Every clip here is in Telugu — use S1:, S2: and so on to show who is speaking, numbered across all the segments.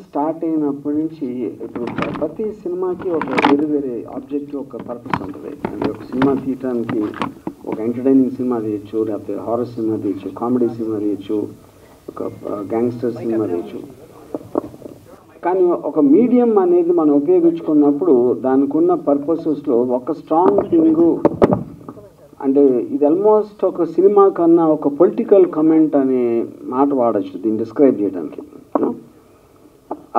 S1: స్టార్ట్ అయినప్పటి నుంచి ఇప్పుడు ప్రతి సినిమాకి ఒక వేరే వేరే ఆబ్జెక్టివ్, ఒక పర్పస్ ఉంటుంది. అంటే ఒక సినిమా తీయటానికి ఒక ఎంటర్టైనింగ్ సినిమా తీయచ్చు, లేకపోతే హారర్ సినిమా తీయచ్చు, కామెడీ సినిమా తీయచ్చు, ఒక గ్యాంగ్స్టర్ సినిమా తీయచ్చు. కానీ ఒక మీడియం అనేది మనం ఉపయోగించుకున్నప్పుడు దానికి ఉన్న పర్పసెస్లో ఒక స్ట్రాంగ్ థింగ్ అంటే ఇది ఆల్మోస్ట్ ఒక సినిమా కన్నా ఒక పొలిటికల్ కమెంట్ అనే మాట వాడచ్చు దీన్ని డిస్క్రైబ్ చేయడానికి.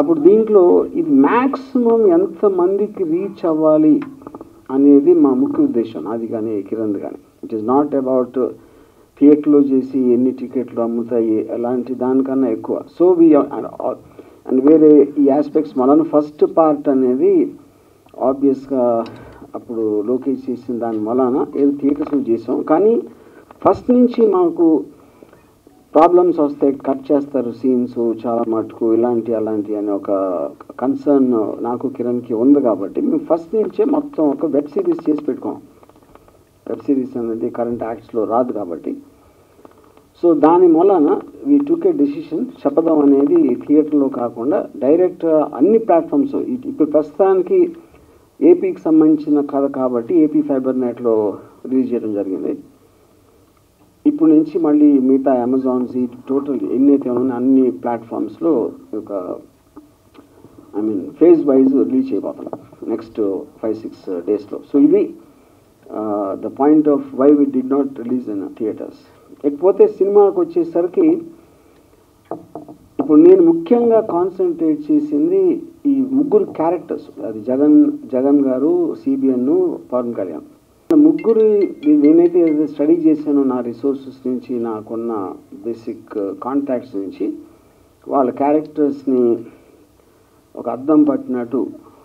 S1: అప్పుడు దీంట్లో ఇది మ్యాక్సిమం ఎంతమందికి రీచ్ అవ్వాలి అనేది మా ముఖ్య ఉద్దేశం, అది కానీ కిరణ్ కానీ. ఇట్ ఈస్ నాట్ అబౌట్ థియేటర్లో చేసి ఎన్ని టికెట్లు అమ్ముతాయి అలాంటి దానికన్నా ఎక్కువ. సో అండ్ వేరే ఈ ఆస్పెక్ట్స్ మన ఫస్ట్ పార్ట్ అనేది ఆబ్వియస్గా అప్పుడు లోకేష్ చేసిన దాని వలన ఏదో థియేటర్స్లో చేసాం. కానీ ఫస్ట్ నుంచి మాకు ప్రాబ్లమ్స్ వస్తాయి, కట్ చేస్తారు సీన్స్ చాలా మటుకు, ఇలాంటి అలాంటి అని ఒక కన్సర్న్ నాకు కిరణ్కి ఉంది. కాబట్టి మేము ఫస్ట్ నుంచే మొత్తం ఒక వెబ్ సిరీస్ చేసి పెట్టుకోం. వెబ్ సిరీస్ అనేది కరెంట్ యాక్ట్స్లో రాదు కాబట్టి. సో దాని వలన వీ టుక్ ఏ డెసిషన్, శపథం అనేది థియేటర్లో కాకుండా డైరెక్ట్ అన్ని ప్లాట్ఫామ్స్. ఇప్పుడు ప్రస్తుతానికి ఏపీకి సంబంధించిన కథ కాబట్టి ఏపీ ఫైబర్ నెట్లో రిలీజ్ చేయడం జరిగింది. ఇప్పుడు నుంచి మళ్ళీ మిగతా అమెజాన్స్ టోటల్ ఎన్నైతే ఉన్నాయో అన్ని ప్లాట్ఫామ్స్లో ఒక ఫేజ్ వైజ్ రిలీజ్ చేయబోతున్నాం నెక్స్ట్ 5-6 డేస్లో. సో ఇది the point of why we did not release in theatres. ఇకపోతే సినిమాకి వచ్చేసరికి ఇప్పుడు నేను ముఖ్యంగా కాన్సన్ట్రేట్ చేసింది ఈ ముగ్గురు క్యారెక్టర్స్. అది జగన్ గారు, సిబిఎన్, పవన్ కళ్యాణ్. ముగ్గురు నేనైతే స్టడీ చేశానో నా రిసోర్సెస్ నుంచి, నాకున్న బేసిక్ కాంటాక్ట్స్ నుంచి వాళ్ళ క్యారెక్టర్స్ని ఒక అద్దం పట్టినట్టు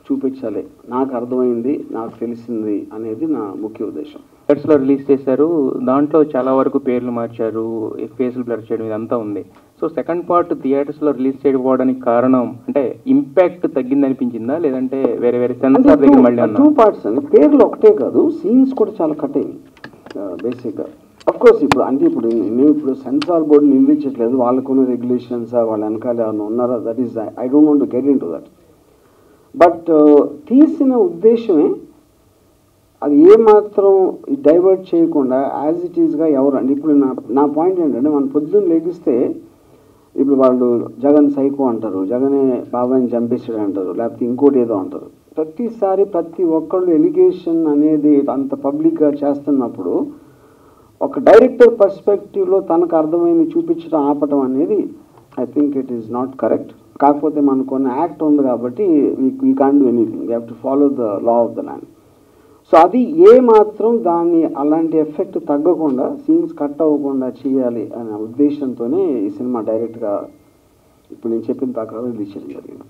S1: చూపించాలి, నాకు అర్థమైంది, నాకు తెలిసింది అనేది నా ముఖ్య ఉద్దేశం.
S2: థియేటర్స్లో రిలీజ్ చేశారు, దాంట్లో చాలా వరకు పేర్లు మార్చారు, ఫేసులు బ్లర్ చేయడం ఇదంతా ఉంది. సో సెకండ్ పార్ట్ థియేటర్స్లో రిలీజ్ చేయకపోవడానికి కారణం అంటే ఇంపాక్ట్ తగ్గిందనిపించిందా, లేదంటే వేరే వేరే సెన్సార్ దగ్గర మళ్ళీ
S1: 2 పార్ట్స్ అని పేర్లు ఒకటే కాదు, సీన్స్ కూడా చాలా కట్ అయింది బేసిక్గా. అఫ్కోర్స్ ఇప్పుడు అంటే నేను ఇప్పుడు సెన్సార్ బోర్డుని నిందించట్లేదు, వాళ్ళకున్న రెగ్యులేషన్స్ వాళ్ళ వెనకాల ఏమైనా ఉన్నారా, that is I don't want to get in to that. But తీసిన ఉద్దేశమే అది ఏమాత్రం డైవర్ట్ చేయకుండా యాజ్ ఇట్ ఈస్గా ఎవరండి. ఇప్పుడు నా పాయింట్ ఏంటంటే మనం పొద్దున్న లెగిస్తే ఇప్పుడు వాళ్ళు జగన్ సైకో అంటారు, జగనే బాబాయ్ని చంపేసాడు అంటారు, లేకపోతే ఇంకోటి ఏదో అంటారు. ప్రతిసారి ప్రతి ఒక్కళ్ళు ఎలిగేషన్ అనేది అంత పబ్లిక్గా చేస్తున్నప్పుడు ఒక డైరెక్టర్ పర్స్పెక్టివ్లో తనకు అర్థమైంది చూపించడం ఆపటం అనేది I think it is not correct. కాకపోతే మనకు కొన్ని యాక్ట్ ఉంది కాబట్టి we can't do anything, we have to follow the law of the land. So అది ఏ మాత్రం దాన్ని అలాంటి ఎఫెక్ట్ తగ్గకుండా, సీన్స్ కట్ అవ్వకుండా చేయాలి అనే ఉద్దేశంతోనే ఈ సినిమా డైరెక్ట్గా ఇప్పుడు నేను చెప్పిన ప్రకారం రిలీజ్ చేయడం జరిగింది.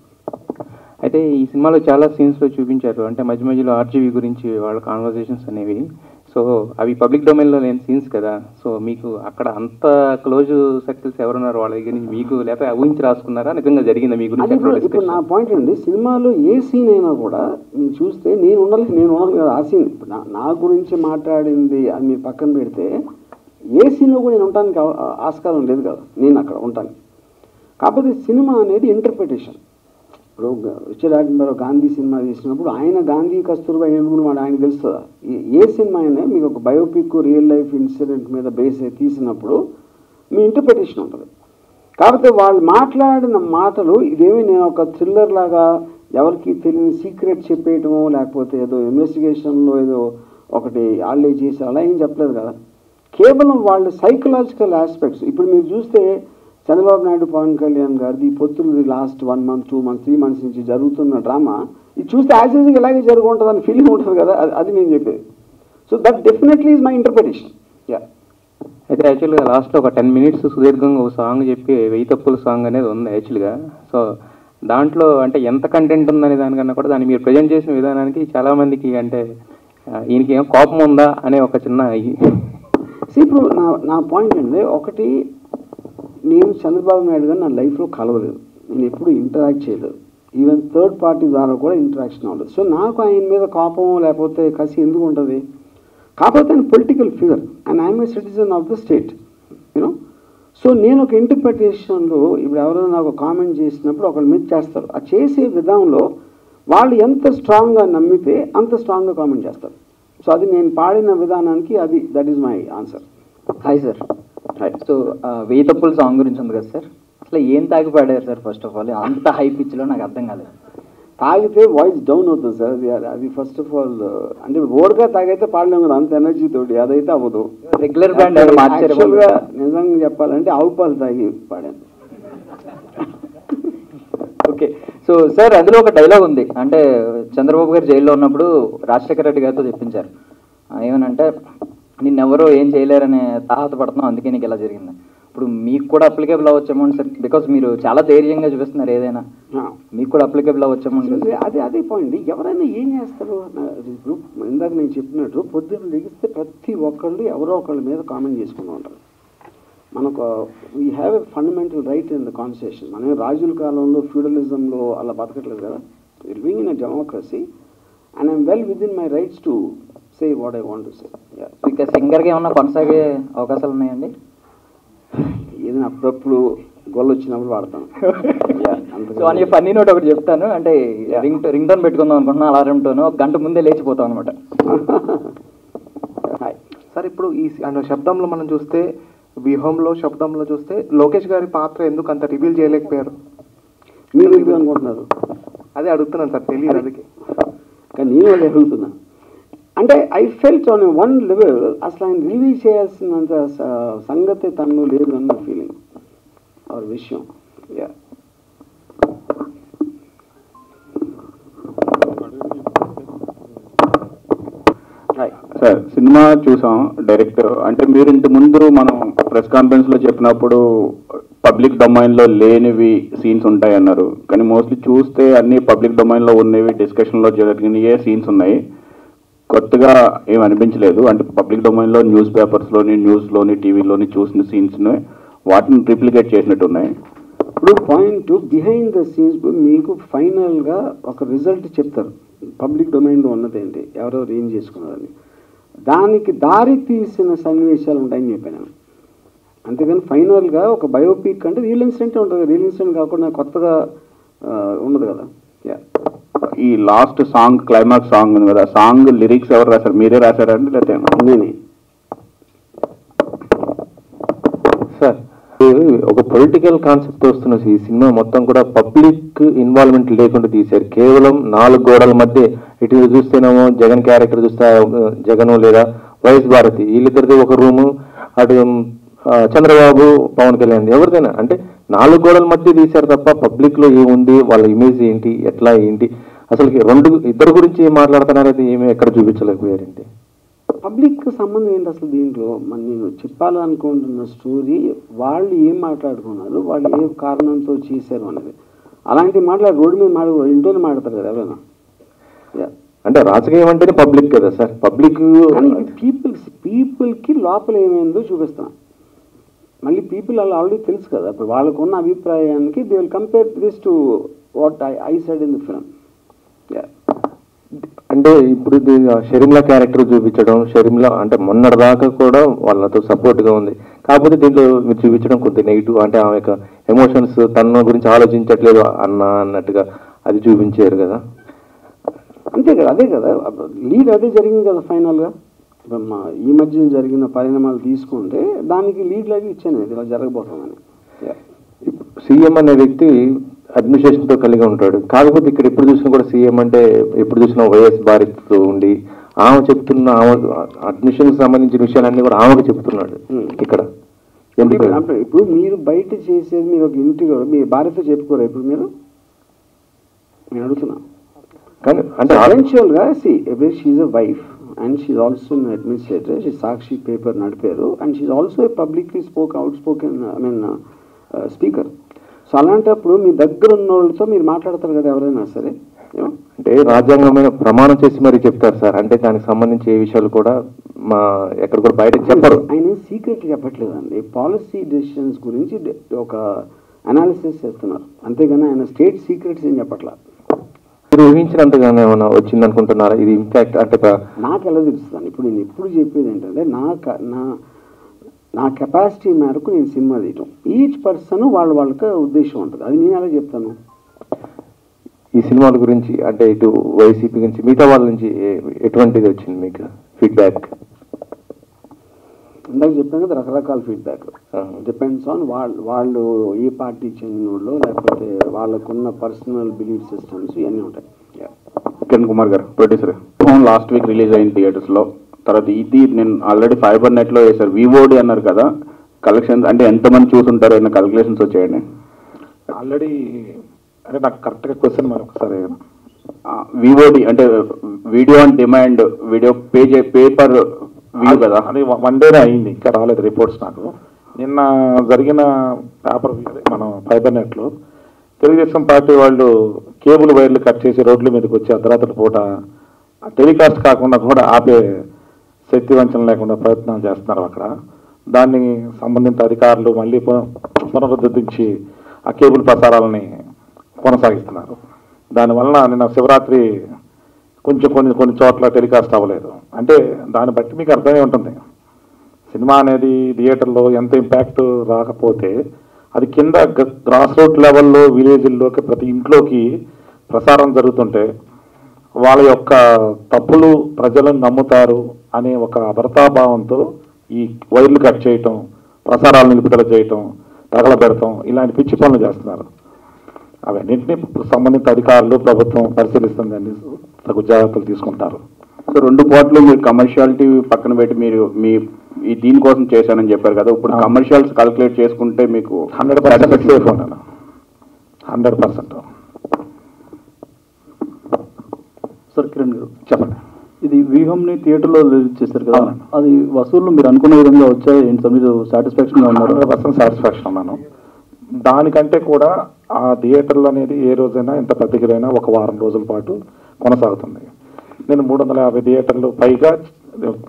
S2: అయితే ఈ సినిమాలో చాలా సీన్స్లో చూపించారు, అంటే మధ్య మధ్యలో ఆర్జీవీ గురించి వాళ్ళ కాన్వర్సేషన్స్ అనేవి. సో అవి పబ్లిక్ డొమైన్లో లేని సీన్స్ కదా. సో మీకు అక్కడ అంత క్లోజ్ సర్కిల్స్ ఎవరున్నారు వాళ్ళ దగ్గర నుంచి మీకు, లేకపోతే ఊహించి రాసుకున్నారా, నిజంగా జరిగిందా మీ గురించి?
S1: ఇప్పుడు నా పాయింట్ అండి, సినిమాలో ఏ సీన్ అయినా కూడా నేను చూస్తే నేను ఉన్నాను కదా ఆ సీన్. ఇప్పుడు నా గురించి మాట్లాడింది అది మీరు పక్కన పెడితే ఏ సీన్లో కూడా నేను ఉండటానికి ఆస్కారం లేదు కదా, నేను అక్కడ ఉంటాను. కాకపోతే సినిమా అనేది ఇంటర్ప్రిటేషన్. ఇప్పుడు రిచర్డ్ అటెన్బరో గాంధీ సినిమా తీసినప్పుడు ఆయన గాంధీ కస్తూర్బా ఏనుగులు ఆయన తెలుస్తుందా? ఏ సినిమా అయినా మీకు ఒక బయోపిక్ రియల్ లైఫ్ ఇన్సిడెంట్ మీద బేస్ అయి తీసినప్పుడు మీ ఇంటర్ప్రిటేషన్ ఉంటుంది. కాకపోతే వాళ్ళు మాట్లాడిన మాటలు ఇదేమి నేను ఒక థ్రిల్లర్ లాగా ఎవరికి తెలియని సీక్రెట్ చెప్పేయటమో, లేకపోతే ఏదో ఇన్వెస్టిగేషన్లో ఏదో ఒకటి వాళ్ళే చేసి అలా ఏం చెప్పలేదు కదా. కేవలం వాళ్ళ సైకలాజికల్ ఆస్పెక్ట్స్. ఇప్పుడు మీరు చూస్తే చంద్రబాబు నాయుడు, పవన్ కళ్యాణ్ గారిది పొత్తులది లాస్ట్ 1 month, 2 months, 3 months నుంచి జరుగుతున్న డ్రామా ఇది చూస్తే యాజ్ ఈజ్గా ఇలాగే జరుగుతుంటుంది అని ఫీలింగ్ ఉంటుంది కదా, అది నేను చెప్పేది. So that definitely is my interpretation.
S2: అయితే యాక్చువల్గా లాస్ట్లో ఒక 10 minutes సుదీర్ఘంగా ఒక సాంగ్ చెప్పి 1000 తప్పుల సాంగ్ అనేది ఉంది యాక్చువల్గా. సో దాంట్లో అంటే ఎంత కంటెంట్ ఉందనే దానికన్నా కూడా దాన్ని మీరు ప్రజెంట్ చేసిన విధానానికి చాలామందికి అంటే ఈయనకి ఏం కోపం ఉందా అనే ఒక చిన్న
S1: ఇప్పుడు నా పాయింట్ అండి, ఒకటి నేను చంద్రబాబు నాయుడు గారు నా లైఫ్లో కలవలేదు, నేను ఎప్పుడు ఇంటరాక్ట్ చేయలేదు, ఈవెన్ థర్డ్ పార్టీ ద్వారా కూడా ఇంటరాక్షన్ అవ్వలేదు. సో నాకు ఆయన మీద కోపం లేకపోతే కసి ఎందుకు ఉంటుంది? కాకపోతే ఆయన political figure and I'm a citizen of the state, you know. So నేను ఒక ఇంటర్ప్రిటేషన్లో ఇప్పుడు ఎవరైనా నాకు కామెంట్ చేసినప్పుడు ఒకళ్ళు మీద చేస్తారు. ఆ చేసే విధానంలో వాళ్ళు ఎంత స్ట్రాంగ్గా నమ్మితే అంత స్ట్రాంగ్గా కామెంట్ చేస్తారు. సో అది నేను పాడిన విధానానికి that is my answer.
S3: Hi sir. Hi. So వెయ్యి తప్పుల సాంగ్ గురించి ఉంది కదా సార్, అసలు ఏం తాగి పాడారు సార్? ఫస్ట్ ఆఫ్ ఆల్ అంత హై పిచ్లో నాకు అర్థం కాలేదు.
S1: తాగితే వాయిస్ డౌన్ అవుతుంది సార్. అది ఫస్ట్ ఆఫ్ ఆల్ అంటే ఓవర్గా తాగైతే పాడలేము కదా అంత ఎనర్జీ తోటి, అదైతే అవ్వదు.
S3: రెగ్యులర్ బ్యాండ్
S1: యాక్చువల్గా నిజంగా చెప్పాలంటే ఆవు పాలు తాగి పాడాను.
S3: ఓకే. సో సార్ అందులో ఒక డైలాగ్ ఉంది, అంటే చంద్రబాబు గారు జైల్లో ఉన్నప్పుడు రాజశేఖర రెడ్డి గారితో చెప్పించారు ఏమనంటే, నిన్నెవరో ఏం చేయలేరనే తాహత పడుతున్నావు, అందుకే నీకు ఇలా జరిగింది. ఇప్పుడు మీకు కూడా అప్లికేబుల్ అవ్వచ్చేమో సార్, బికాస్ మీరు చాలా ధైర్యంగా చూపిస్తున్నారు, ఏదైనా మీకు కూడా అప్లికేబుల్ అవ్వచ్చేమో.
S1: అదే పాయింట్. ఎవరైనా ఏం చేస్తారు? ఇప్పుడు ఇందాక నేను చెప్పినట్టు పొద్దున్న లెగిస్తే ప్రతి ఒక్కళ్ళు ఎవరో ఒకళ్ళ మీద కామెంట్ చేసుకుంటూ ఉంటారు. మనకు we have a fundamental right in the constitution. మనం రాజుల కాలంలో ఫ్యూడలిజంలో అలా బతకట్లేదు కదా. Living in a democracy and I'm well with in my rights to say what I want to say.
S3: ఇక సింగర్గా ఏమన్నా కొనసాగే అవకాశాలు ఉన్నాయండి?
S1: ఏదైనా అప్పుడప్పుడు గొల్లు వచ్చినప్పుడు వాడతాను.
S3: సో అని ఫన్నీ నోట్ ఒకటి చెప్తాను, అంటే రింగ్ టోన్ పెట్టుకుందాం అనుకుంటున్నాను, అలారం టోన్, ఒక గంట ముందే లేచిపోతాం అనమాట.
S2: సార్ ఇప్పుడు ఈ శబ్దంలో మనం చూస్తే, వ్యూహంలో శబ్దంలో చూస్తే లోకేష్ గారి పాత్ర ఎందుకు అంత రివీల్ చేయలేకపోయారు?
S1: మీరు ఎందుకు అనుకుంటున్నారు?
S2: అదే అడుగుతున్నాను సార్, తెలియదు అందుకే.
S1: కానీ నేను అదే అడుగుతున్నా. అంటే I felt on one level అసలు ఆయన రిలీవ్ చేయాల్సినంత సంగతి తనలో లేదు అన్న ఫీలింగ్ ఆర్ విషయం.
S4: సార్ సినిమా చూసాం డైరెక్ట్, అంటే మీరు ఇంత ముందు మనం ప్రెస్ కాన్ఫరెన్స్లో చెప్పినప్పుడు పబ్లిక్ డొమైన్లో లేనివి సీన్స్ ఉంటాయన్నారు, కానీ మోస్ట్లీ చూస్తే అన్ని పబ్లిక్ డొమైన్లో ఉన్నవి, డిస్కషన్లో జరిగినవే సీన్స్ ఉన్నాయి. కొత్తగా ఏం అనిపించలేదు. అంటే పబ్లిక్ డొమైన్లో న్యూస్ పేపర్స్లోని, న్యూస్లోని, టీవీలోని చూసిన సీన్స్ని వాటిని రిప్లికేట్ చేసినట్టు ఉన్నాయి.
S1: ఇప్పుడు పాయింట్ బిహైండ్ ద సీన్స్ మీకు ఫైనల్గా ఒక రిజల్ట్ చెప్తారు. పబ్లిక్ డొమైన్లో ఉన్నదేంటి, ఎవరెవరు ఏం చేసుకున్నారని, దానికి దారి తీసిన సన్నివేశాలు ఉంటాయని చెప్పాను. అంతేగాని ఫైనల్గా ఒక బయోపిక్ అంటే రియల్ ఇన్సిడెంట్ ఉంటుంది. రియల్ ఇన్సిడెంట్ కాకుండా కొత్తగా ఉండదు కదా.
S4: ఈ లాస్ట్ సాంగ్, క్లైమాక్స్ సాంగ్ ఉంది కదా, సాంగ్ లిరిక్స్ ఎవరు రాశారు? మీరే రాశారండి లేకపోతే
S1: నేనే?
S5: సార్ ఒక పొలిటికల్ కాన్సెప్ట్ వస్తున్న ఈ సినిమా మొత్తం కూడా పబ్లిక్ ఇన్వాల్వ్మెంట్ లేకుండా తీశారు. కేవలం 4 గోడల మధ్య, ఇటు చూస్తేనేమో జగన్ క్యారెక్టర్ చూస్తే జగన్ లేదా వైఎస్ భారతి, వీళ్ళిద్దరిది ఒక రూము, అటు చంద్రబాబు, పవన్ కళ్యాణ్, ఎవరిదైనా అంటే 4 గోడల మధ్య తీశారు తప్ప పబ్లిక్ లో ఏముంది, వాళ్ళ ఇమేజ్ ఏంటి, ఎట్లా ఏంటి, అసలు ఇద్దరు గురించి ఏం మాట్లాడుతున్నారు, అది ఏమి ఎక్కడ చూపించలేకపోయారండి.
S1: పబ్లిక్ సంబంధం ఏంటి అసలు దీంట్లో? నేను చెప్పాలనుకుంటున్న స్టోరీ వాళ్ళు ఏం మాట్లాడుకున్నారు, వాళ్ళు ఏ కారణంతో చేశారు అనేది. అలాంటి రోడ్డు మీద ఇంట్లోనే మాట్లాడతారు కదా ఎవరైనా.
S5: అంటే రాజకీయం అంటేనే పబ్లిక్ కదా సార్, పబ్లిక్.
S1: కానీ పీపుల్కి లోపల ఏమైందో చూపిస్తాను. మళ్ళీ పీపుల్ అలా ఆల్రెడీ తెలుసు కదా, ఇప్పుడు వాళ్ళకున్న అభిప్రాయానికి they will compare this to what I said in the film.
S5: అంటే ఇప్పుడు షర్మిలా క్యారెక్టర్ చూపించడం, షర్మిలా అంటే మొన్నటిదాకా కూడా వాళ్ళతో సపోర్ట్గా ఉంది, కాకపోతే దీంట్లో మీరు చూపించడం కొద్దిగా నెగిటివ్, అంటే ఆమె యొక్క ఎమోషన్స్ తన గురించి ఆలోచించట్లేదు అన్నట్టుగా అది చూపించారు కదా.
S1: అంతే కదా, అదే కదా లీడ్, అదే జరిగింది కదా ఫైనల్గా. ఈ మధ్య జరిగిన పరిణామాలు తీసుకుంటే దానికి లీడ్ లాగా ఇచ్చాను, ఇలా జరగబోతుందని.
S5: సీఎం అనే వ్యక్తి అడ్మినిస్ట్రేషన్తో కలిగి ఉంటాడు, కాకపోతే ఇక్కడ ఎప్పుడు చూసినా కూడా సీఎం అంటే ఎప్పుడు చూసినా వైఎస్ భారత్తో ఉండి ఆమె చెప్తున్న, ఆమె అడ్మినిస్ట్రేషన్కి సంబంధించిన విషయాలన్నీ కూడా ఆమెకు చెప్తున్నాడు ఇక్కడ.
S1: ఇప్పుడు మీరు బయట చేసేది, మీరు ఒక ఇంటికి మీ భార్యతో చెప్పుకోరా ఇప్పుడు మీరు? నేను అడుగుతున్నా.
S5: కానీ అంటే
S1: ఎవెన్చువల్గా she a wife and she's also an administrator. She's Sakshi paper nadiparu and she's also a publicly outspoken speaker. So అలాంటప్పుడు మీ దగ్గర ఉన్న వాళ్ళతో మీరు మాట్లాడతారు కదా ఎవరైనా సరే.
S5: అంటే రాజ్యాంగమైన ప్రమాణం చేసి మరి చెప్తారు సార్, అంటే దానికి సంబంధించి ఏ విషయాలు కూడా ఎక్కడ కూడా బయట చెప్పరు.
S1: ఆయన సీక్రెట్ చెప్పట్లేదండి, పాలసీ డెసిషన్స్ గురించి ఒక అనాలిసిస్ చేస్తున్నారు, అంతేగాని ఆయన స్టేట్ సీక్రెట్స్ ఏం చెప్పట్లా.
S5: మీరు ఊహించినంతగానే ఏమైనా వచ్చింది అనుకుంటున్నారా ఇది ఇంపాక్ట్? అంటే
S1: నాకు ఎలా తెలుస్తుంది? ఇప్పుడు నేను ఎప్పుడు చెప్పేది ఏంటంటే నా కెపాసిటీ మేరకు నేను సినిమా తీయటం. ఈచ్ పర్సన్ వాళ్ళకి ఉద్దేశం ఉంటుంది. అది నేను ఎలా చెప్తాను?
S5: ఈ సినిమాల గురించి అంటే ఇటు వైసీపీ నుంచి మిగతా వాళ్ళ నుంచి ఎటువంటిది వచ్చింది మీకు ఫీడ్బ్యాక్?
S1: ఇందాక చెప్పాను కదా, రకరకాల ఫీడ్బ్యాక్ డిపెండ్స్ ఆన్ వాళ్ళు ఏ పార్టీ చెందిన వాళ్ళు, లేకపోతే వాళ్ళకున్న పర్సనల్ బిలీఫ్ సిస్టమ్స్ ఇవన్నీ ఉంటాయి.
S4: కిరణ్ కుమార్ గారు, ప్రొడ్యూసర్, లాస్ట్ వీక్ రిలీజ్ అయింది థియేటర్స్లో. తర్వాత ఇది నేను ఆల్రెడీ ఫైబర్ నెట్లో వేశారు, వివోడి అన్నారు కదా, కలెక్షన్స్ అంటే ఎంతమంది చూసుంటారు అన్న క్యాలిక్యులేషన్స్ వచ్చాయండి
S6: ఆల్రెడీ? అంటే నాకు కరెక్ట్గా క్వశ్చన్ మరి ఒకసారి.
S4: వివోడి అంటే video on demand, video pay per view కదా,
S6: అది 1 డేనే అయింది, ఇంకా రాలేదు రిపోర్ట్స్ నాకు. నిన్న జరిగిన పేపర్ మన ఫైబర్ నెట్లో తెలుగుదేశం పార్టీ వాళ్ళు కేబుల్ వైర్లు కట్ చేసి రోడ్ల మీదకి వచ్చి అర్ధరాత్రి పూట టెలికాస్ట్ కాకుండా కూడా ఆపే శక్తి వంచన లేకుండా ప్రయత్నం చేస్తున్నారు అక్కడ. దాన్ని సంబంధిత అధికారులు మళ్ళీ పునరుద్ధరించి ఆ కేబుల్ ప్రసారాలని కొనసాగిస్తున్నారు. దానివల్ల నిన్న శివరాత్రి కొన్ని చోట్ల టెలికాస్ట్ అవ్వలేదు. అంటే దాన్ని బట్టి మీకు అర్థమై ఉంటుంది, సినిమా అనేది థియేటర్లో ఎంత ఇంపాక్ట్ రాకపోతే అది కింద గ్రాస్ రూట్ లెవెల్లో విలేజ్ల్లోకి ప్రతి ఇంట్లోకి ప్రసారం జరుగుతుంటే వాళ్ళ యొక్క తప్పులు ప్రజలను నమ్ముతారు అనే ఒక అభద్రతాభావంతో ఈ వైర్లు కట్ చేయటం, ప్రసారాలు నిలుపుదల చేయటం, తగలబెడటం, ఇలాంటి పిచ్చి పనులు చేస్తున్నారు. అవన్నింటినీ సంబంధిత అధికారులు ప్రభుత్వం పరిశీలిస్తుందండి, తగు జాగ్రత్తలు తీసుకుంటారు.
S4: సో 2 పార్ట్లు మీరు కమర్షియాలిటీ పక్కన పెట్టి మీరు ఈ దీనికోసం చేశానని చెప్పారు కదా, ఇప్పుడు కమర్షియల్స్ క్యాలిక్యులేట్ చేసుకుంటే మీకు
S6: 100% సేఫ్ ఉన్నాను, 100%.
S7: సార్ కిరణ్ గారు
S6: చెప్పండి.
S7: ఇది వ్యూహంని థియేటర్లో రిలీజ్ చేశారు కదా, అది వసూళ్లు మీరు అనుకున్న విధంగా వచ్చాయి ఏంటి సార్? మీరు సాటిస్ఫాక్షన్గా ఉన్నారు?
S6: 100% సాటిస్ఫాక్షన్ ఉన్నాను. దానికంటే కూడా ఆ థియేటర్లు అనేది ఏ రోజైనా ఎంత పర్టికులైనా 1 వారం రోజుల పాటు కొనసాగుతుంది. నేను 350 థియేటర్లు పైగా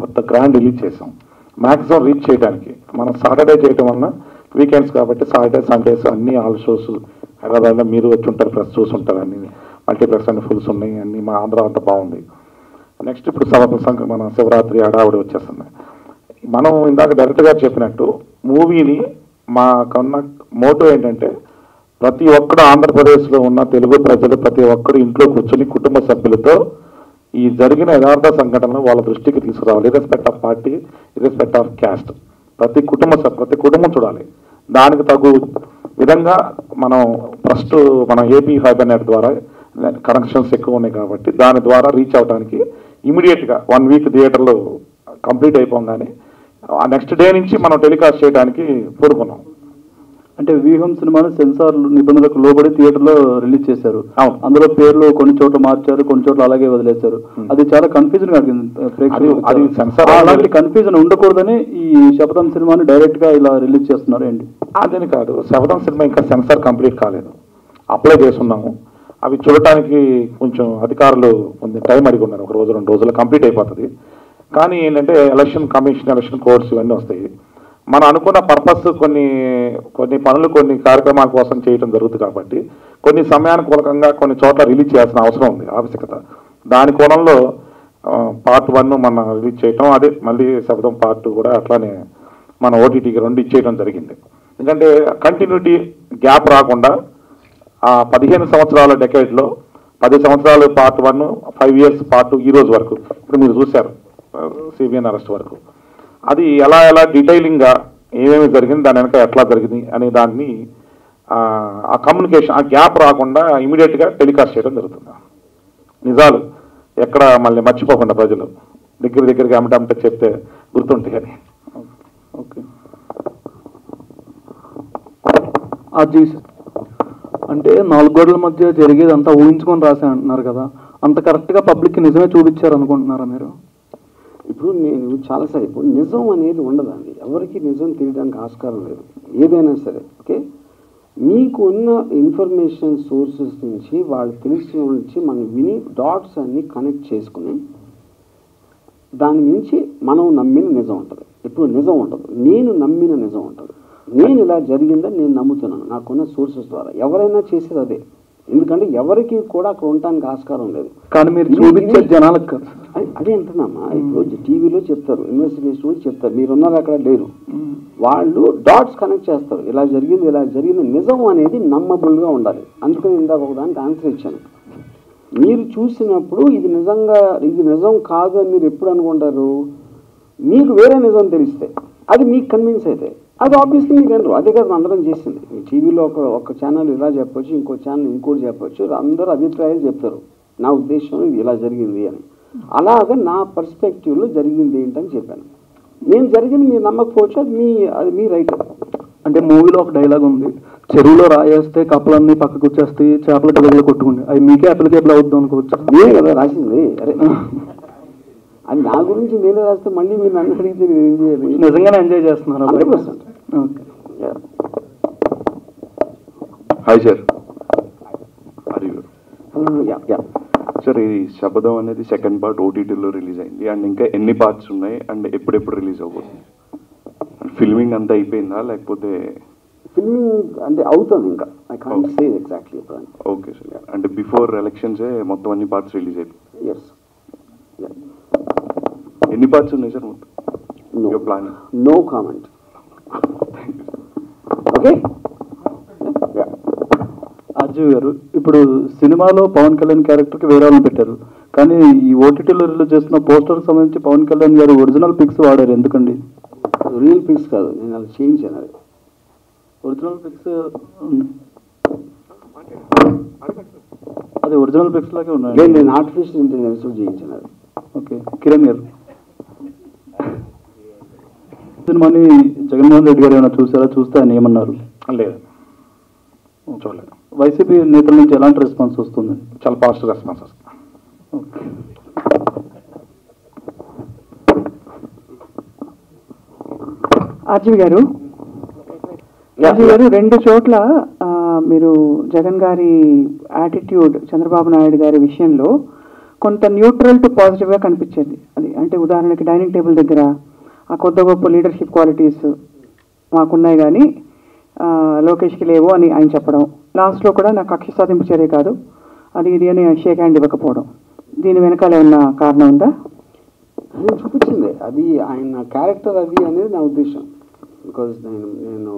S6: కొత్త గ్రాండ్ రిలీజ్ చేసాం. మ్యాక్సిమం రీచ్ చేయడానికి మనం సాటర్డే చేయటం వలన వీకెండ్స్ కాబట్టి సాటర్డే సండేస్ అన్ని ఆల్ షోస్ హైదరాబాద్లో మీరు వచ్చి ఉంటారు, ప్లస్ చూసుంటారు, అన్ని మల్టీప్లెక్స్ అన్ని ఫుల్స్ ఉన్నాయి, అన్ని మా ఆంధ్ర అంతా బాగుంది. నెక్స్ట్ ఇప్పుడు మన శివరాత్రి హడావుడి వచ్చేస్తుంది. మనం ఇందాక డైరెక్ట్గా చెప్పినట్టు మూవీని మా కన్నా మోటో ఏంటంటే ప్రతి ఒక్కరు ఆంధ్రప్రదేశ్లో ఉన్న తెలుగు ప్రజలు ప్రతి ఒక్కరు ఇంట్లో కూర్చొని కుటుంబ సభ్యులతో ఈ జరిగిన యథార్థ సంఘటనలు వాళ్ళ దృష్టికి తీసుకురావాలి. ఇర్రెస్పెక్ట్ ఆఫ్ పార్టీ, ఇర్రెస్పెక్ట్ ఆఫ్ క్యాస్ట్, ప్రతి కుటుంబం చూడాలి. దానికి తగు విధంగా మనం ఫస్ట్ మన ఏపీ ఫైబర్ నెట్ ద్వారా కనెక్షన్స్ ఎక్కువ ఉన్నాయి కాబట్టి దాని ద్వారా రీచ్ అవడానికి ఇమీడియట్గా 1 వీక్ థియేటర్లో కంప్లీట్ అయిపోగానే ఆ నెక్స్ట్ డే నుంచి మనం టెలికాస్ట్ చేయడానికి పూనుకున్నాం.
S7: అంటే వ్యూహం సినిమాను సెన్సార్ నిబంధనలకు లోబడి థియేటర్లో రిలీజ్ చేశారు. అందులో పేర్లు కొన్ని చోట్ల మార్చారు, కొన్ని చోట్ల అలాగే వదిలేశారు. అది చాలా కన్ఫ్యూజన్ అలాంటి కన్ఫ్యూజన్ ఉండకూడదని ఈ శపథం సినిమాని డైరెక్ట్ గా ఇలా రిలీజ్ చేస్తున్నారు ఏంటి?
S6: అదని కాదు, శపథం సినిమా ఇంకా సెన్సార్ కంప్లీట్ కాలేదు, అప్లై చేస్తున్నాము. అవి చూడటానికి కొంచెం అధికారులు కొంచెం టైం అడిగి ఉన్నారు, 1 రోజు 2 రోజుల్లో కంప్లీట్ అయిపోతుంది. కానీ ఏంటంటే ఎలక్షన్ కమిషన్, ఎలక్షన్ కోడ్స్ ఇవన్నీ వస్తాయి. మనం అనుకున్న పర్పస్ కొన్ని పనులు కొన్ని కార్యక్రమాల కోసం చేయడం జరుగుతుంది కాబట్టి కొన్ని సమయానుకూలకంగా కొన్ని చోట్ల రిలీజ్ చేయాల్సిన అవసరం ఉంది, ఆవశ్యకత. దాని కోణంలో పార్ట్ 1 మన రిలీజ్ చేయటం, అదే మళ్ళీ శబ్దం పార్ట్ 2 కూడా అట్లానే మన ఓటీటీకి 2 ఇచ్చేయడం జరిగింది. ఎందుకంటే కంటిన్యూటీ గ్యాప్ రాకుండా ఆ 15 సంవత్సరాల డెకేడ్లో 10 సంవత్సరాలు పార్ట్ 1, 5 ఇయర్స్ పార్ట్ 2 ఈ రోజు వరకు ఇప్పుడు మీరు చూశారు సిబిఎన్ అరెస్ట్ వరకు, అది ఎలా డీటెయిలింగ్గా ఏమేమి జరిగింది, దాని వెనక ఎట్లా జరిగింది అనే దాన్ని ఆ కమ్యూనికేషన్, ఆ గ్యాప్ రాకుండా ఇమీడియట్గా టెలికాస్ట్ చేయడం జరుగుతుంది. నిజాలు ఎక్కడ మళ్ళీ మర్చిపోకుండా ప్రజలు దగ్గరగా అమ్మటంటే చెప్తే గుర్తుంటాయి అని.
S7: ఓకే, అది అంటే 4 గోడల మధ్య జరిగేది అంతా ఊహించుకొని రాసా అంటున్నారు కదా, అంత కరెక్ట్గా పబ్లిక్కి నిజమే చూపించారు అనుకుంటున్నారా మీరు?
S1: ఇప్పుడు నేను చాలాసార్లు నిజం అనేది ఉండదండి, ఎవరికి నిజం తెలియడానికి ఆస్కారం లేదు, ఏదైనా సరే. ఓకే, మీకు ఉన్న ఇన్ఫర్మేషన్ సోర్సెస్ నుంచి వాళ్ళు తెలిసిన నుంచి మనం విని డాట్స్ అన్ని కనెక్ట్ చేసుకుని దాని నుంచి మనం నమ్మిన నిజం ఉంటుంది. ఇప్పుడు నిజం ఉండదు, నేను నమ్మిన నిజం ఉంటుంది. నేను ఇలా జరిగిందని నేను నమ్ముతున్నాను నాకున్న సోర్సెస్ ద్వారా. ఎవరైనా చేసేది అదే. ఎందుకంటే ఎవరికి కూడా అక్కడ ఉండటానికి ఆస్కారం లేదు.
S7: కానీ మీరు చూపించే జనాలకు కాదు.
S1: అదే అంటున్నామా, ఇప్పుడు టీవీలో చెప్తారు, ఇన్వెస్టిగేషన్ చెప్తారు, మీరున్నారు అక్కడ లేరు, వాళ్ళు డాట్స్ కనెక్ట్ చేస్తారు, ఇలా జరిగింది నిజం అనేది నమ్మబుల్గా ఉండాలి. అందుకని ఇందాక ఒకదానికి ఆన్సర్ ఇచ్చాను. మీరు చూసినప్పుడు ఇది నిజం కాదు అని మీరు ఎప్పుడు అనుకుంటారు? మీకు వేరే నిజం తెలిస్తే, అది మీకు కన్విన్స్ అయితే, అది ఆబ్వియస్లీ మీకు అనరు. అదే కదా అందరం చేసింది. టీవీలో ఒక ఛానల్ ఇలా చెప్పొచ్చు, ఇంకో ఛానల్ ఇంకోటి చెప్పొచ్చు, అందరూ అభిప్రాయాలు చెప్తారు, నా ఉద్దేశం ఇది ఇలా జరిగింది అని. అలాగా నా పర్స్పెక్టివ్లో జరిగింది ఏంటని చెప్పాను. నేను జరిగింది మీరు నమ్మకపోవచ్చు, అది మీ రైట్.
S7: అంటే మూవీలో ఒక డైలాగ్ ఉంది, చెరువులో రాయేస్తే కప్పలన్నీ పక్కకు వచ్చేస్తాయి, చేపల పిల్లలు కొట్టుకుంది, అది మీకే అప్లికేబుల్ అవుద్దాం అనుకోవచ్చు.
S1: నేనే కదా రాసింది. అరే అది నా గురించి నేనే రాస్తే మళ్ళీ మీరు నన్ను అడిగితే నేను ఏం చేయాలి?
S7: నిజంగానే ఎంజాయ్ చేస్తున్నారు.
S1: 100%.
S7: Okay.
S8: Hi sir.
S1: Yeah
S8: sir, ఈ శబదం అనేది సెకండ్ పార్ట్ ఓటీటీలో రిలీజ్ అయింది, అండ్ ఇంకా ఎన్ని పార్ట్స్ ఉన్నాయి, అండ్ ఎప్పుడెప్పుడు రిలీజ్ అవబోతుంది? ఫిల్మింగ్ అంతా అయిపోయిందా, లేకపోతే?
S1: ఫిల్మింగ్ అంటే అవుతుంది ఇంకా, I can't say exactly.
S8: Okay sir, అంటే బిఫోర్ ఎలక్షన్సే మొత్తం అన్ని పార్ట్స్ రిలీజ్ అయిపోయి?
S1: ఎస్.
S8: ఎన్ని పార్ట్స్ ఉన్నాయి సార్ మొత్తం plan?
S1: No comment. Okay.
S7: Arjun గారు, ఇప్పుడు సినిమాలో పవన్ కళ్యాణ్ క్యారెక్టర్కి వేరే వాళ్ళని పెట్టారు, కానీ ఈ ఓటీటీలో రిలీజ్ చేస్తున్న పోస్టర్కి సంబంధించి పవన్ కళ్యాణ్ గారు ఒరిజినల్ పిక్స్ వాడారు, ఎందుకండి?
S1: రియల్ పిక్స్ కాదు, నేను అలా చేయించాను. అది
S7: ఒరిజినల్ పిక్స్, అది ఒరిజినల్ పిక్స్ లాగే ఉన్నాయి.
S1: నేను ఆర్టిఫిషియల్ ఇంటెలిజెన్స్ చేయించాను అది.
S7: ఓకే. కిరణ్ గారు, సినిమాని జగన్మోహన్ రెడ్డి గారు ఏమైనా చూసారా? చూస్తే ఆయన ఏమన్నారు?
S6: లేదు, చూడలేదు.
S7: వైసీపీ నేతల నుంచి ఎలాంటి రెస్పాన్స్ వస్తుంది?
S6: చాలా పాజిటివ్ రెస్పాన్స్ వస్తుంది.
S7: ఓకే.
S9: ఆర్జీవి గారు, రెండు చోట్ల మీరు జగన్ గారి యాటిట్యూడ్ చంద్రబాబు నాయుడు గారి విషయంలో కొంత న్యూట్రల్ టు పాజిటివ్గా కనిపించేది. అది అంటే ఉదాహరణకి డైనింగ్ టేబుల్ దగ్గర ఆ కొత్త గొప్ప లీడర్షిప్ క్వాలిటీస్ మాకున్నాయి కానీ లోకేష్కి లేవు అని ఆయన చెప్పడం, లాస్ట్లో కూడా నాకు కక్ష సాధింపు చర్య కాదు అది ఇది అని షేక్ హ్యాండ్ ఇవ్వకపోవడం, దీని వెనకాల ఏమన్నా కారణం ఉందా?
S1: నేను చూపించింది అది ఆయన క్యారెక్టర్ అది అనేది నా ఉద్దేశం. బికాజ్ నేను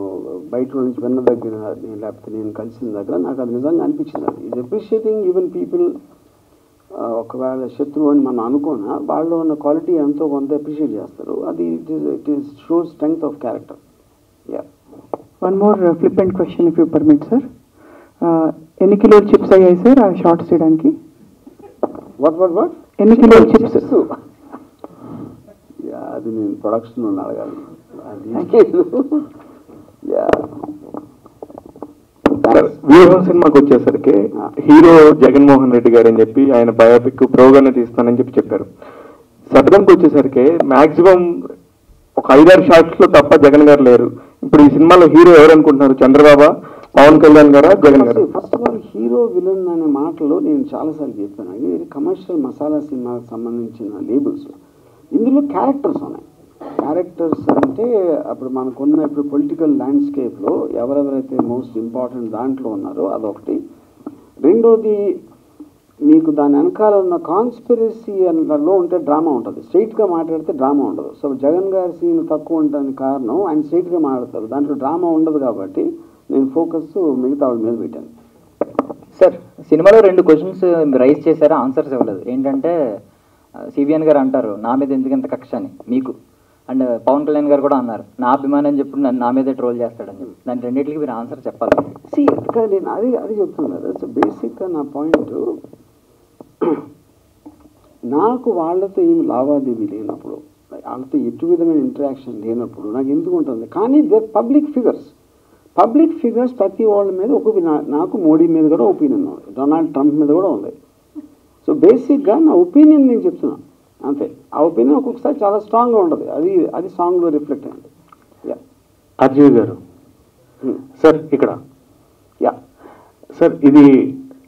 S1: బయట నుంచి విన్న దగ్గర, లేకపోతే నేను కలిసిన దగ్గర నాకు అది నిజంగా అనిపించింది. అది ఈజ్ అప్రిషియేటింగ్ ఈవెన్ పీపుల్. ఒకవేళ శత్రువు అని మనం అనుకున్నా వాళ్ళు ఉన్న క్వాలిటీ ఎంతో కొంత అప్రిషియేట్ చేస్తారు. అది it is shows strength of character. Yeah.
S9: One more flippant question if you permit sir. ఎన్ని కిలోలు చిప్స్ అయ్యాయి సార్ ఆ షార్ట్స్ చేయడానికి?
S1: వాట్
S9: ఎన్ని కిలోలు చిప్స్?
S1: అది నేను ప్రొడక్షన్ అడగాలి.
S5: వ్యూహం సినిమాకి వచ్చేసరికి హీరో జగన్మోహన్ రెడ్డి గారు అని చెప్పి ఆయన బయోపిక్ ప్రోగానే తీస్తానని చెప్పారు. శబ్దంకి వచ్చేసరికి మాక్సిమం ఒక 5-6 షాట్స్ లో తప్ప జగన్ గారు లేరు. ఇప్పుడు ఈ సినిమాలో హీరో ఎవరు అనుకుంటున్నారు? చంద్రబాబు, పవన్ కళ్యాణ్ గారా, జగన్ గారు?
S1: First of all hero villain అనే మాటలో నేను చాలాసార్లు చెప్పాను, ఇది కమర్షియల్ మసాలా సినిమాకి సంబంధించిన లేబుల్స్. ఇందులో క్యారెక్టర్స్ ఉన్నాయి. క్యారెక్టర్స్ అంటే అప్పుడు మనకున్న ఇప్పుడు పొలిటికల్ ల్యాండ్స్కేప్లో ఎవరెవరైతే మోస్ట్ ఇంపార్టెంట్ దాంట్లో ఉన్నారో అదొకటి. రెండోది మీకు దాని వెనకాల ఉన్న కాన్స్పిరసీ లో ఉంటే డ్రామా ఉంటుంది, స్ట్రైట్గా మాట్లాడితే డ్రామా ఉండదు. సో జగన్ గారి సీన్ తక్కువ ఉండడానికి కారణం ఆయన స్ట్రైట్గా మాట్లాడతారు, దాంట్లో డ్రామా ఉండదు. కాబట్టి నేను ఫోకస్ మిగతా వాళ్ళ మీద పెట్టాను.
S3: సార్, సినిమాలో 2 క్వశ్చన్స్ రైజ్ చేశారా, ఆన్సర్స్ ఇవ్వలేదు. ఏంటంటే సిబిఎన్ గారు అంటారు నా మీద ఎందుకంత కక్ష అని మీకు, అండ్ పవన్ కళ్యాణ్ గారు కూడా అన్నారు నా అభిమానం అని చెప్పి నన్ను నా మీదే ట్రోల్ చేస్తాడని చెప్పి. దాని రెండింటికి మీరు ఆన్సర్ చెప్పాలి.
S1: నేను అది చెప్తాను కదా. సో బేసిక్గా నా పాయింట్, నాకు వాళ్ళతో ఏమి లావాదేవీ లేనప్పుడు, వాళ్ళతో ఎటు విధమైన ఇంటరాక్షన్ లేనప్పుడు నాకు ఎందుకు ఉంటుంది? కానీ దే పబ్లిక్ ఫిగర్స్ ప్రతి వాళ్ళ మీద నాకు మోడీ మీద కూడా ఒపీనియన్ ఉంది, డొనాల్డ్ ట్రంప్ మీద కూడా ఉంది. సో బేసిక్గా నా ఒపీనియన్ నేను చెప్తున్నాను అంతే. ఆ ఒపీనియన్ ఒక్కొక్కసారి చాలా స్ట్రాంగ్గా ఉంటుంది, అది సాంగ్లో రిఫ్లెక్ట్ అయింది. యా.
S5: అర్జున్ గారు సార్, ఇక్కడ
S1: యా
S5: సార్, ఇది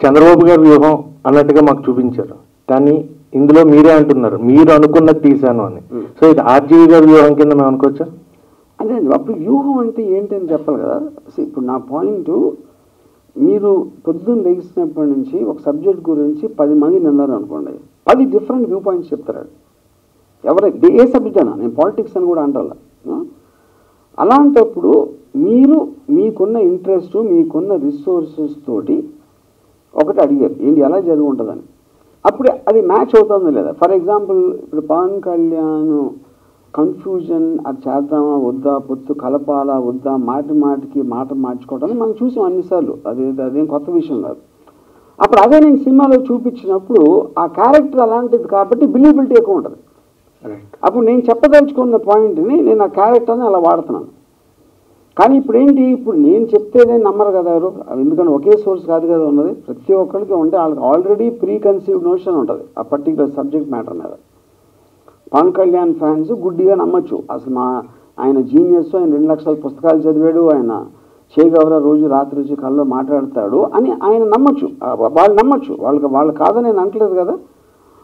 S5: చంద్రబాబు గారి వ్యూహం అన్నట్టుగా మాకు చూపించారు, కానీ ఇందులో మీరే అంటున్నారు మీరు అనుకున్నది తీశాను అని. సో ఇది ఆర్జీవి గారి వ్యూహం కింద మేము అనుకోవచ్చా?
S1: అదే అప్పుడు వ్యూహం అంటే ఏంటి అని చెప్పాలి కదా. ఇప్పుడు నా పాయింట్, మీరు పొద్దున్న లెగిసినప్పటి నుంచి ఒక సబ్జెక్ట్ గురించి 10 మంది నిన్నారు అనుకోండి, 10 డిఫరెంట్ వ్యూ పాయింట్స్ చెప్తారు. ఎవరైతే ఏ సబ్జెక్ట్ అయినా, నేను పాలిటిక్స్ అని కూడా అంటాను. అలాంటప్పుడు మీరు మీకున్న ఇంట్రెస్ట్, మీకున్న రిసోర్సెస్ తోటి ఒకటి అడిగారు, ఏంటి ఎలా జరిగి ఉంటుందని. అప్పుడు అది మ్యాచ్ అవుతుందో లేదా. ఫర్ ఎగ్జాంపుల్ ఇప్పుడు పవన్ కళ్యాణ్ కన్ఫ్యూజన్, అది చేద్దామా వద్దా, పొత్తు కలపాలా వద్దా, మాటికి మాట మార్చుకోవడానికి మనం చూసాం అన్నిసార్లు. అదేం కొత్త విషయం కాదు. అప్పుడు అదే నేను సినిమాలో చూపించినప్పుడు ఆ క్యారెక్టర్ అలాంటిది కాబట్టి బిలీవబిలిటీ ఎక్కువ ఉంటుంది. అప్పుడు నేను చెప్పదలుచుకున్న పాయింట్ని నేను ఆ క్యారెక్టర్ని అలా వాడుతున్నాను. కానీ ఇప్పుడు ఏంటి, ఇప్పుడు నేను చెప్తేనే నమ్మరు కదా ఎవరు, ఎందుకంటే ఒకే సోర్స్ కాదు కదా ఉన్నది. ప్రతి ఒక్కరికి ఉంటే వాళ్ళకి ఆల్రెడీ ప్రీ కన్సీవ్డ్ నోషన్ ఉంటుంది ఆ పర్టికులర్ సబ్జెక్ట్ మ్యాటర్ మీద. పవన్ కళ్యాణ్ ఫ్యాన్స్ గుడ్డిగా నమ్మచ్చు, అసలు ఆయన జీనియస్, ఆయన 2 లక్షల పుస్తకాలు చదివాడు, ఆయన చేయగవరా రోజు రాత్రి వచ్చి కళ్ళలో మాట్లాడతాడు అని ఆయన నమ్మచ్చు, వాళ్ళు నమ్మచ్చు. వాళ్ళు కాదని నేను అంటలేదు కదా.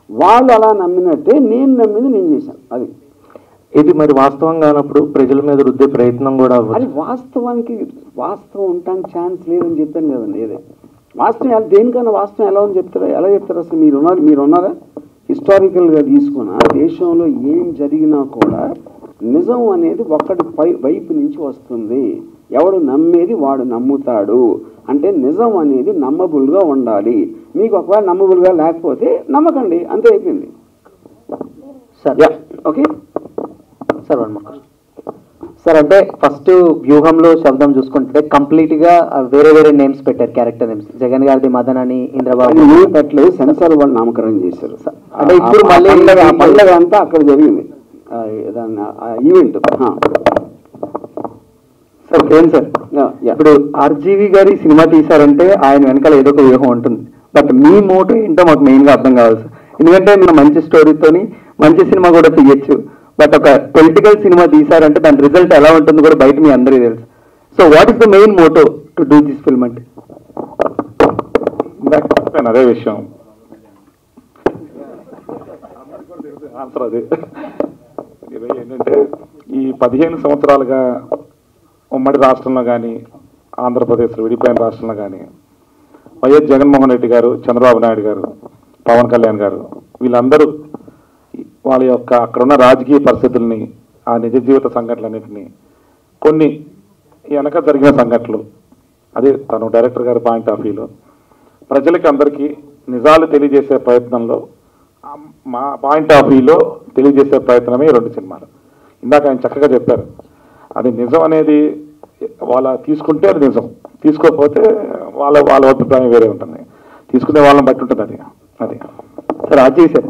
S1: వాళ్ళు అలా నమ్మినట్టే నేను నమ్మింది నేను చేశాను. అది
S5: ఇది మరి వాస్తవంగా అన్నప్పుడు ప్రజల మీద రుద్దే ప్రయత్నం కూడా
S1: అది వాస్తవం ఉండటానికి ఛాన్స్ లేదని చెప్పాను కదండి. ఏదే వాస్తవం దేనికన్నా వాస్తవం ఎలా అని ఎలా చెప్తారు అసలు? మీరున్నారా? హిస్టారికల్గా తీసుకున్న దేశంలో ఏం జరిగినా కూడా నిజం అనేది ఒక్కడి వైపు నుంచి వస్తుంది. ఎవడు నమ్మేది వాడు నమ్ముతాడు. అంటే నిజం అనేది నమ్మబుల్గా ఉండాలి. మీకు ఒకవేళ నమ్మబుల్గా లేకపోతే నమ్మకండి, అంతే అయిపోయింది.
S10: సార్
S1: ఓకే
S10: సార్, సార్ అంటే ఫస్ట్ వ్యూహంలో శబ్దం చూసుకుంటే కంప్లీట్ గా వేరే నేమ్స్ పెట్టారు, క్యారెక్టర్ నేమ్స్. జగన్ గారిది మదన్ అని, ఇంద్రబాబు
S1: పెట్టలేదు, సెన్సార్ వాళ్ళు నామకరణం చేశారు.
S10: అంటే ఇప్పుడు మళ్ళీ
S1: పండుగ అంతా అక్కడ జరిగింది, ఈవెంట్.
S2: సార్ ఏం సార్, ఇప్పుడు ఆర్జీవి గారి సినిమా తీశారంటే ఆయన వెనకాల ఏదో ఒక వ్యూహం ఉంటుంది. బట్ మీ మోటో ఏంటో మాకు మెయిన్గా అర్థం కావాలి సార్. ఎందుకంటే మీరు మంచి స్టోరీతోని మంచి సినిమా కూడా తీయచ్చు. బట్ ఒక పొలిటికల్ సినిమా తీశారంటే దాని రిజల్ట్ ఎలా ఉంటుందో కూడా బయట మీ అందరికీ తెలుసు. So what is the main motto to do this film అంటే?
S6: అదే విషయం ఆన్సర్ అది. ఏంటంటే ఈ 15 సంవత్సరాలుగా ఉమ్మడి రాష్ట్రంలో కానీ, ఆంధ్రప్రదేశ్లో విడిపోయిన రాష్ట్రంలో కానీ వైఎస్ జగన్మోహన్ రెడ్డి గారు, చంద్రబాబు నాయుడు గారు, పవన్ కళ్యాణ్ గారు, వీళ్ళందరూ వాళ్ళ యొక్క అక్కడున్న రాజకీయ పరిస్థితుల్ని, ఆ నిజ జీవిత సంఘటనలన్నింటినీ, కొన్ని వెనక జరిగిన సంఘటనలు, అదే తను డైరెక్టర్ గారి పాయింట్ ఆఫ్ వ్యూలో ప్రజలకి అందరికీ నిజాలు తెలియజేసే ప్రయత్నంలో, మా పాయింట్ ఆఫ్ వ్యూలో తెలియజేసే ప్రయత్నమే 2 సినిమాలు. ఇందాక ఆయన చక్కగా చెప్పారు, అది నిజం అనేది వాళ్ళ తీసుకుంటే అది నిజం, తీసుకోకపోతే వాళ్ళ అభిప్రాయం వేరే ఉంటుంది, తీసుకునే వాళ్ళని బట్టి ఉంటుంది. అది
S2: సార్ రాజీ సార్,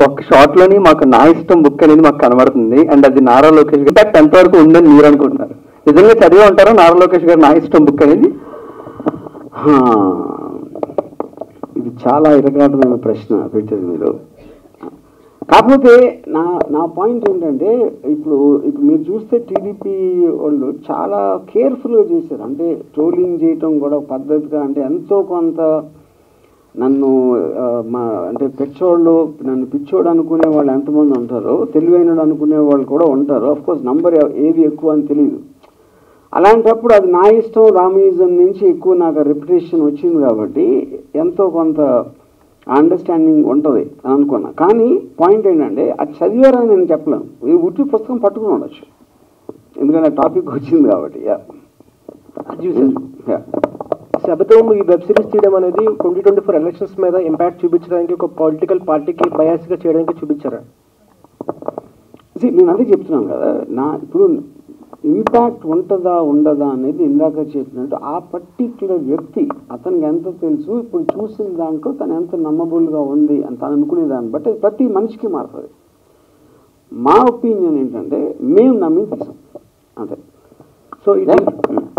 S2: ఒక షాట్ లోని మాకు నా ఇష్టం బుక్ అనేది మాకు కనబడుతుంది. అండ్ అది నారా లోకేష్ గారు ఇంపాక్ట్ ఎంతవరకు ఉందని మీరు అనుకుంటున్నారు? నిజంగా చదివే ఉంటారా నారా లోకేష్ గారు నా ఇష్టం బుక్ అనేది?
S1: ఇది చాలా ఇరకాటమైన ప్రశ్న పెట్టేది మీరు. కాకపోతే నా పాయింట్ ఏంటంటే, ఇప్పుడు మీరు చూస్తే టీడీపీ వాళ్ళు చాలా కేర్ఫుల్గా చేశారు. అంటే ట్రోలింగ్ చేయటం కూడా పద్ధతిగా, అంటే ఎంతో కొంత నన్ను అంటే నన్ను పిచ్చోడు అనుకునే వాళ్ళు ఎంతమంది ఉంటారో, తెలివైనడు అనుకునే వాళ్ళు కూడా ఉంటారు. అఫ్కోర్స్ నంబర్ ఏది ఎక్కువ అని తెలియదు. అలాంటప్పుడు అది నా ఇష్టం రామయిజం నుంచి ఎక్కువ నాకు రెప్యుటేషన్ వచ్చింది కాబట్టి ఎంతో కొంత అండర్స్టాండింగ్ ఉంటుంది అని అనుకున్నా. కానీ పాయింట్ ఏంటంటే, అది చదివారని నేను చెప్పలేను. ఈ ఉట్టి పుస్తకం పట్టుకుని ఉండొచ్చు, ఎందుకంటే టాపిక్ వచ్చింది కాబట్టి.
S10: శబదం ఈ వెబ్ సిరీస్ తీయడం అనేది 2024 ఎలక్షన్స్ మీద ఇంపాక్ట్ చూపించడానికి, ఒక పొలిటికల్ పార్టీకి బయాస్గా చేయడానికి చూపించారా?
S1: నేను అదే చెప్తున్నాను కదా, ఇప్పుడు ఇంపాక్ట్ ఉంటుందా ఉండదా అనేది ఇందాక చెప్పినట్టు ఆ పర్టిక్యులర్ వ్యక్తి అతనికి ఎంత తెలుసు, ఇప్పుడు చూసిన దాంట్లో తను ఎంత నమ్మబుల్గా ఉంది అని తను అనుకునే దాన్ని బట్టి ప్రతి మనిషికి మారుతుంది. మా ఒపీనియన్ ఏంటంటే మేము నమ్మి తీసాం అంతే.
S10: సో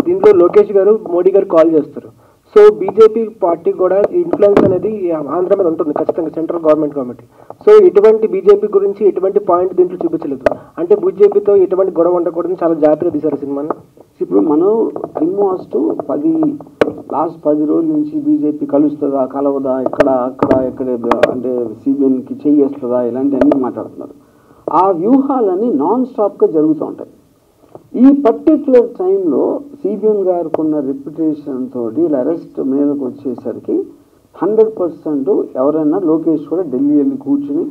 S10: దీంట్లో లోకేష్ గారు మోడీ గారు కాల్ చేస్తారు. సో బీజేపీ పార్టీ కూడా ఇన్ఫ్లుయెన్స్ అనేది ఆంధ్ర మీద ఉంటుంది ఖచ్చితంగా, సెంట్రల్ గవర్నమెంట్. సో ఇటువంటి బీజేపీ గురించి ఎటువంటి పాయింట్ దీంట్లో చూపించలేదు. అంటే బీజేపీతో ఎటువంటి గొడవ ఉండకూడదని చాలా జాగ్రత్తగా తీశారు సినిమాను.
S1: ఇప్పుడు మనం ఆల్మోస్ట్ లాస్ట్ 10 రోజుల నుంచి బీజేపీ కలుస్తుందా కలవదా, ఎక్కడ అంటే సిబిఎన్కి చెయ్యేస్తుందా, ఇలాంటివన్నీ మాట్లాడుతున్నారు. ఆ వ్యూహాలన్నీ నాన్ స్టాప్గా జరుగుతూ ఉంటాయి. ఈ పర్టికులర్ టైంలో సిబిఎన్ గారికి ఉన్న రెప్యుటేషన్ తోటి వీళ్ళ అరెస్ట్ మీదకి వచ్చేసరికి 100% ఎవరైనా లోకేష్ కూడా ఢిల్లీ వెళ్ళి కూర్చుని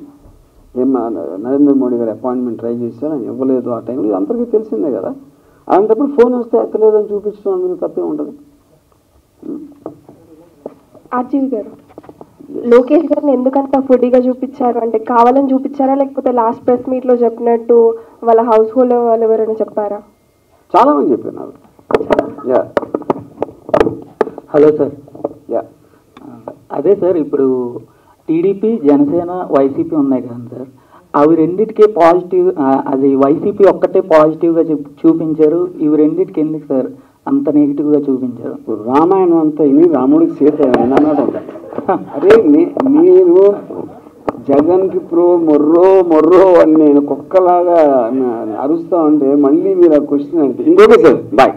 S1: నరేంద్ర మోడీ గారు అపాయింట్మెంట్ ట్రై చేశారు, ఆయన ఇవ్వలేదు ఆ టైంలో, ఇది అందరికీ తెలిసిందే కదా. అలాంటప్పుడు ఫోన్ వస్తే ఎక్కలేదని చూపించడం అందులో తప్పే ఉండదు.
S11: ఆర్జీవి గారు, లోకేష్ గారిని ఎందుకంత ఫుడీగా చూపించారు అంటే కావాలని చూపించారా, లేకపోతే లాస్ట్ ప్రెస్ మీట్లో చెప్పినట్టు వాళ్ళ హౌస్ హోల్డ్ వాళ్ళు ఎవరైనా చెప్పారా?
S1: చాలా మంది చెప్పారు నాకు. Yeah
S12: hello sir.
S1: యా
S12: అదే సార్, ఇప్పుడు టీడీపీ, జనసేన, వైసీపీ ఉన్నాయి కదా సార్, అవి రెండింటికి పాజిటివ్, అది వైసీపీ ఒక్కటే పాజిటివ్గా చూపించారు, ఇవి రెండింటికి ఎందుకు సార్ అంత నెగిటివ్గా చూపించారు?
S1: రామాయణం అంతా ఇని రాముడికి సీత అన్నాడు. అరే మీరు జగన్కి మొర్రో అని నేను కుక్కలాగా అరుస్తా ఉంటే మళ్ళీ మీరు ఆ క్వశ్చన్ అంటే ఇంకొక సార్ బాయ్.